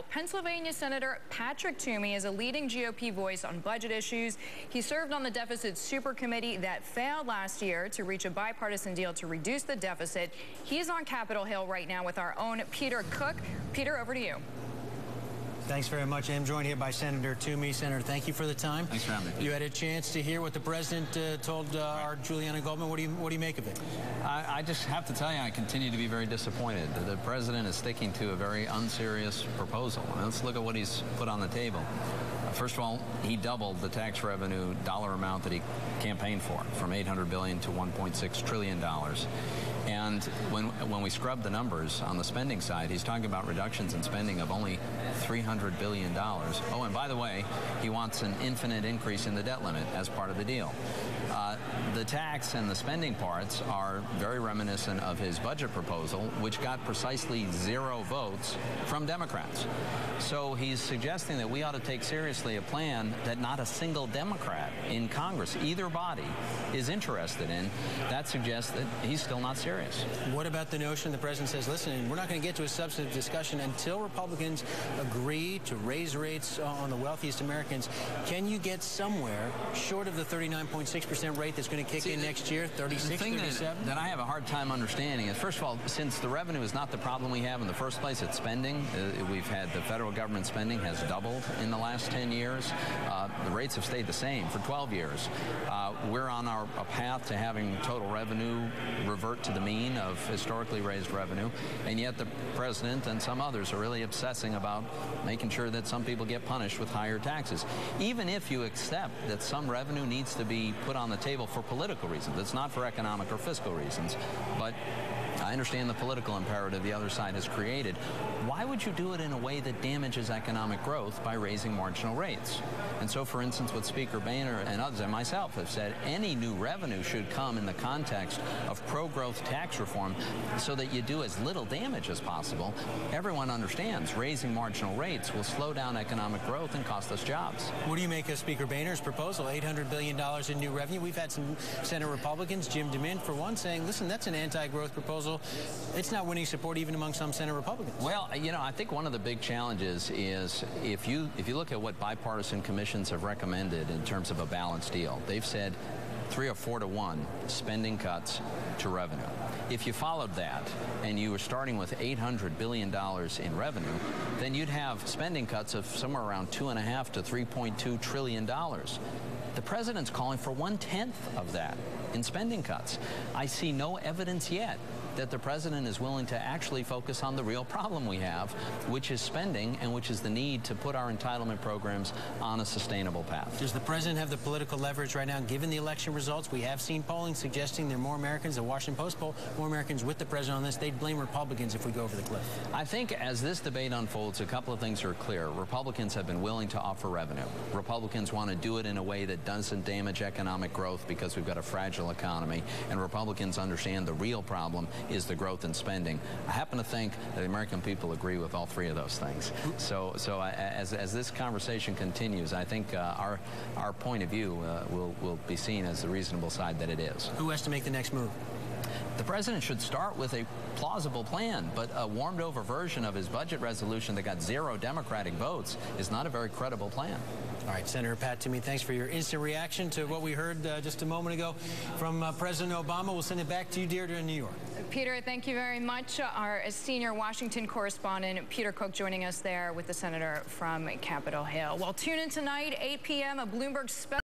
Pennsylvania Senator Patrick Toomey is a leading GOP voice on budget issues. He served on the deficit super committee that failed last year to reach a bipartisan deal to reduce the deficit. He's on Capitol Hill right now with our own Peter Cook. Peter, over to you. Thanks very much. I'm joined here by Senator Toomey. Senator, thank you for the time. Thanks for having me. You had a chance to hear what the president told our Juliana Goldman. What do you make of it? I just have to tell you, I continue to be very disappointed. The president is sticking to a very unserious proposal. Let's look at what he's put on the table. First of all, he doubled the tax revenue dollar amount that he campaigned for, from $800 billion to $1.6 trillion. And when we scrub the numbers on the spending side, he's talking about reductions in spending of only $300 billion. Oh, and by the way, he wants an infinite increase in the debt limit as part of the deal. The tax and the spending parts are very reminiscent of his budget proposal, which got precisely 0 votes from Democrats. So he's suggesting that we ought to take seriously a plan that not a single Democrat in Congress, either body, is interested in. That suggests that he's still not serious. What about the notion the president says, listen, we're not going to get to a substantive discussion until Republicans agree to raise rates on the wealthiest Americans? Can you get somewhere short of the 39.6% rate that's going to kick in next year, 36, 37? That I have a hard time understanding is, first of all, since the revenue is not the problem we have in the first place, it's spending. We've had the federal government spending has doubled in the last 10 years. The rates have stayed the same for 12 years. We're on a path to having total revenue revert to the mean of historically raised revenue, and yet the president and some others are really obsessing about making sure that some people get punished with higher taxes. Even if you accept that some revenue needs to be put on the table for political reasons, it's not for economic or fiscal reasons, but I understand the political imperative the other side has created. Why would you do it in a way that damages economic growth by raising marginal rates? And so, for instance, what Speaker Boehner and others and myself have said, any new revenue should come in the context of pro-growth tax reform so that you do as little damage as possible. Everyone understands raising marginal rates will slow down economic growth and cost us jobs. What do you make of Speaker Boehner's proposal, $800 billion in new revenue? We've had some Senate Republicans, Jim DeMint, for one, saying, listen, that's an anti-growth proposal. It's not winning support even among some Senate Republicans. Well, you know, I think one of the big challenges is if you look at what bipartisan commissions have recommended in terms of a balanced deal, they've said 3 or 4 to 1 spending cuts to revenue. If you followed that and you were starting with $800 billion in revenue, then you'd have spending cuts of somewhere around $2.5 to $3.2 trillion. The president's calling for 1/10 of that in spending cuts. I see no evidence yet that the president is willing to actually focus on the real problem we have, which is spending and which is the need to put our entitlement programs on a sustainable path. Does the president have the political leverage right now, given the election results? We have seen polling suggesting there are more Americans, the Washington Post poll, more Americans with the president on this. They'd blame Republicans if we go over the cliff. I think as this debate unfolds, a couple of things are clear. Republicans have been willing to offer revenue. Republicans want to do it in a way that doesn't damage economic growth because we've got a fragile economy, and Republicans understand the real problem is the growth in spending. I happen to think that the American people agree with all 3 of those things. So as this conversation continues, I think our point of view will be seen as the reasonable side that it is. Who has to make the next move? The president should start with a plausible plan, but a warmed-over version of his budget resolution that got 0 Democratic votes is not a very credible plan. All right, Senator Pat Toomey, thanks for your instant reaction to what we heard just a moment ago from President Obama. We'll send it back to you, Deirdre, in New York. Peter, thank you very much. Our senior Washington correspondent, Peter Cook, joining us there with the senator from Capitol Hill. Well, tune in tonight, 8 p.m., a Bloomberg special.